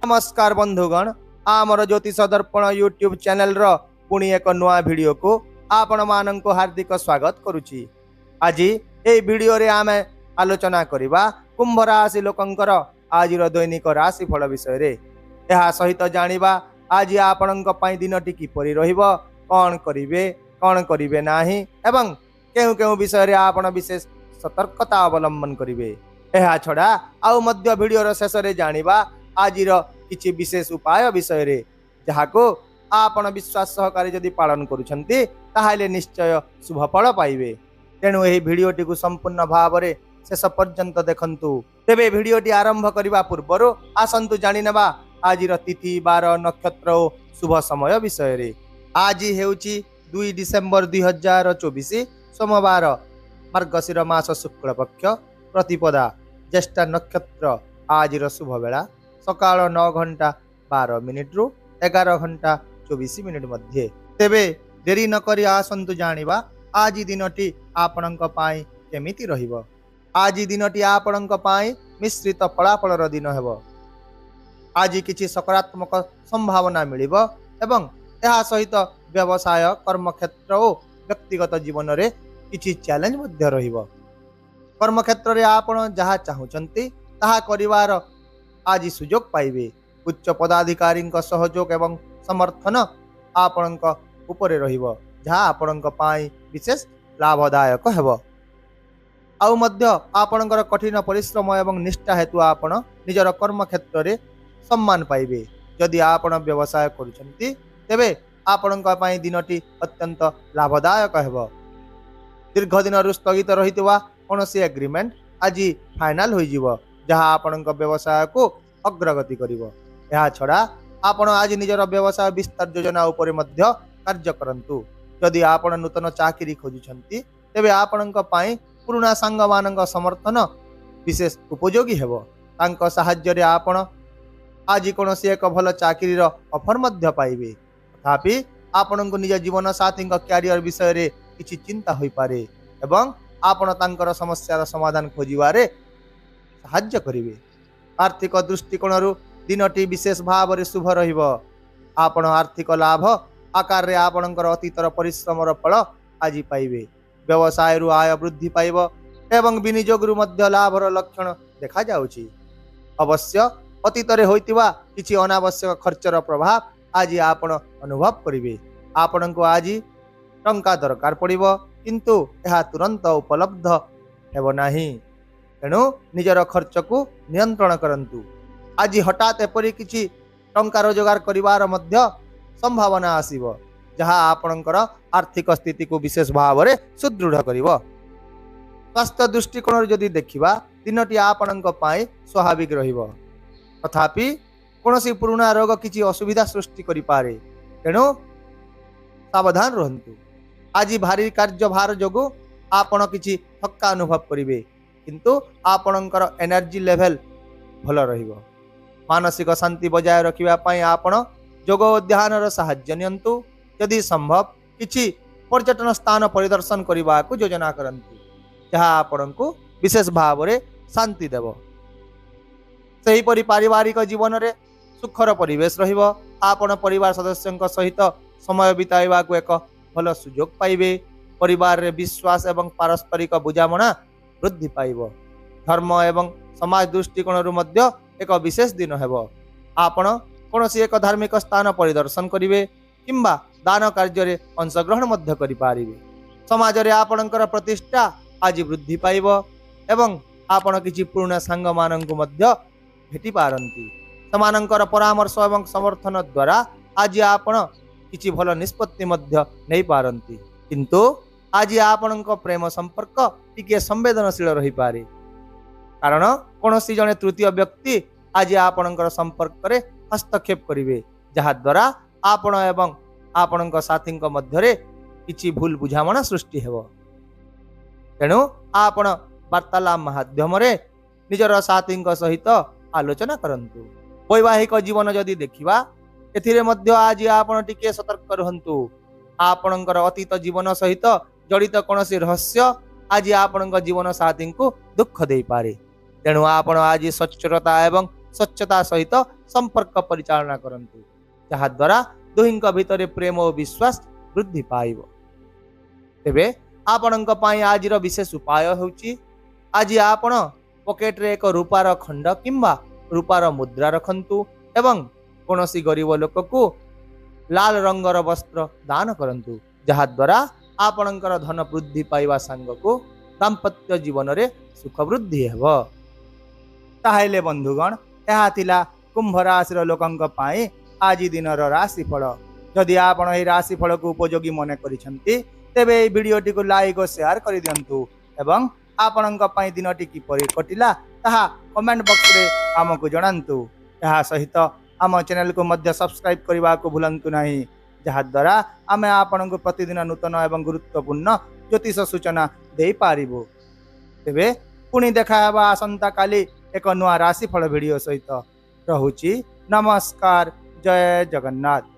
नमस्कार बंधुगण, आमर ज्योतिष दर्पण यूट्यूब चैनल रो पुणी एक नुआ वीडियो को आपण मानक हार्दिक स्वागत करुछि। आज ए वीडियो रे आमे आलोचना करिबा कुंभ राशि लोकंकर आजिर दैनिक राशि फल विषय रे। एहा सहित जानिबा आज आपणक पई दिनटी किपरि रहिबो, कोन करिवे नाही एवं केउ केउ विषय रे आपण विशेष सतर्कता अवलंबन करिवे। एहा छडा आउ मध्य वीडियो रो शेष रे जानिबा आजिर किछि विशेष उपाय विषय रे, जहाको आपण विश्वास सहकारी जदि पालन करूछंती ताहाले निश्चय शुभ फल पाइबे। तेणु एही भिडियोटी को संपूर्ण भाव रे शेष पर्यंत देखंतु। तेबे भिडियोटी आरंभ करिबा पूर्वरु आसंतु जानि नेबा आजिर तिथि बार नक्षत्र ओ शुभ समय विषय रे। आज हेउची 2 डिसेंबर 2024 सोमवार, मार्गशीर मास शुक्ल पक्ष प्रतिपदा, ज्येष्ठ नक्षत्र। आजिर शुभ बेला सकाळ 9 घंटा 12 मिनिट रु 11 घंटा 24 मिनिट मध्ये। तेबे देरी न करी आसंतु जानिबा आज दिनटी आपणक पाई केमिति रहिबो। आज दिनटी आपणक पाई मिश्रित फलाफलर दिन हेबो। आज किछि सकारात्मक संभावना मिलिबो एवं एहा सहित व्यवसाय, कर्मक्षेत्र ओ व्यक्तिगत जीवन रे किछि चैलेंज मध्ये रहिबो। कर्मक्षेत्र रे आपण जहा चाहुचंती ताहा करिवार आज सुजोग पाइबे। उच्च पदाधिकारी सहयोग एवं समर्थन आपणक उपरे रहिबो, जहा आपणक पाई विशेष लाभदायक हेबो। आउ मध्य आपणकर कठिन परिश्रम एवं निष्ठा हेतु आपण निजर कर्मक्षेत्र रे सम्मान पाइबे। जदि आपण व्यवसाय करूछंती तेबे आपणक पाई दिनटी अत्यंत लाभदायक हेबो। दीर्घ दिन रु स्थगित रहितवा कोनोसी एग्रीमेंट आज फाइनल होई जिवो, जहा आपणक व्यवसाय को अग्रगति करिवो। एहा छडा आपण आज निजर व्यवसाय विस्तार योजना उपरे मध्य कार्य करंतु। जदि आपण नूतन चाकरी खोजुछंती तेबे आपणक पाई पुराना संग मानक समर्थन विशेष उपयोगी हेबो। तांको सहाय्य रे आपण आज कोनोसी एक भल चाकरी रो ऑफर मध्य पाइबे। तथापि आपणको निज जीवन साथी कैरियर विषय रे किछि चिंता होई पारे एवं आपण तांकर समस्यार समाधान खोजिबारे साहाय्य करिवे। आर्थिक दृष्टिकोण दिनटी विशेष भाव रे शुभ रहिबो। आपण आर्थिक लाभ आकार रे आपणकर अतीतर परिश्रमर फल आज पाइबे। व्यवसाय रु आय वृद्धि पाइबो एवं विनियोग रु मध्य लाभर लक्षण देखा जाउची। अवश्य अतीत रे होइतिबा किछि अनावश्यक खर्चर प्रभाव आज आपण अनुभव करिवे। आपणको आज टंका दरकार पड़िबो, किंतु एहा तुरंत उपलब्ध हेबो नाही। तेणु निजर खर्च को नियंत्रण करंतु। आज हठात एपरि किछि टंका रोजगार करिवार मध्य संभावना आसीबो, जहा आपणकर आर्थिक स्थिति को विशेष भाव रे सुदृढ़ करिवो। स्वास्थ्य दृष्टिकोण जदि देखिबा दिनटी आपणक पाई स्वाभाविक रहिबो। तथापि कोनोसी पुराना रोग किछि असुविधा सृष्टि करि पारे, तेणु सावधान रहंतु। आज भारी कार्य भार जोगु आपण किछि थक्का अनुभव करिवे, किंतु आपणकर एनर्जी लेवल भल रहिबो। मानसिक शांति बजाय रखिबा पई आपण योग और ध्यान सहाय्य नियंतु। यदि संभव किछि पर्यटन स्थान परिदर्शन करबा को योजना करंतु, जहा आपणको विशेष भाव रे शांति देबो। सही परि पारिवारिक जीवन रे सुखर परिवेश रहिबो। आपण परिवार सदस्यंक सहित समय बिताइबा को एक भल सुजोग पाइबे। परिवार रे विश्वास एवं पारस्परिक बुझामणा वृद्धि पाइबो। धर्म एवं समाज दृष्टिकोण रु मध्य एक विशेष दिन हेबो। आपण कोनोसी एक धार्मिक स्थान परिदर्शन करिवे किंबा दान कार्य रे अंशग्रहण मध्य करि पारिबे। समाज रे आपणकर प्रतिष्ठा आज वृद्धि पाइबो एवं आपण किछि पुराना संग माननकु मध्य भेटि पारंती। समानंकर परामर्श एवं समर्थन द्वारा आज आपण किछि भल निष्पत्ति मध्य नै पारंती। किंतु आज आपणक प्रेम संपर्क टिके संवेदनशील रही पारे, कारण कोनोसी जने तृतीय व्यक्ति आज आपणकर संपर्क रे हस्तक्षेप करिवे, जहा द्वारा आपण एवं आपणक साथींक मध्य रे किछि भूल बुझामणा सृष्टि हेबो। तेणु आपण वार्तालाप माध्यम रे निजर साथींक सहित आलोचना करंतु। वैवाहिक जीवन जदि देखिबा एथिरे मध्य आज आपण टिके सतर्क रहंतु। आपणकर अतीत जीवन सहित जड़ित कोनोसी रहस्य आज आपणक जीवन साथी को दुख दे पारे। तेणु आपण आज सच्चरता एवं स्वच्छता सहित संपर्क परिचालना करंतु जहा द्वारा दुहिंक भितरे प्रेम और विश्वास वृद्धि पाइब। तेबे आपणक पई आजिर विशेष उपाय होउची आज आपण पॉकेट रे एक रूपार खंड किंबा रूपार मुद्रा रखंतु एवं कोनोसी गरीब लोक को लाल रंगर वस्त्र दान करंतु जहा द्वारा आपणकर धन वृद्धि पाइबा सांग को दाम्पत्य जीवन रे सुख वृद्धि हेब। ताहेले बंधुगण यह थिला कुंभ राशि लोकंक पाई आज दिनर राशिफल। जदि आपण एही राशिफल को उपयोगी मने करिसंती तेबे एही वीडियोटी को लाइक और शेयर करि दियंतु एवं आपणक पई दिनटी किपरि कटिला ताहा कमेंट बॉक्स रे हमकु जणांतु। यह सहित आम चैनल को मध्य सब्सक्राइब करने को भूलंतु नहीं जहा द्वारा आमे आपण को प्रतिदिन नूतन एवं गुरुत्वपूर्ण ज्योतिष सूचना दे पारिबु। तेबे पुणी देखा हेबा आसंता काली एक नुआ राशिफल वीडियो सहित। रहुची नमस्कार। जय जगन्नाथ।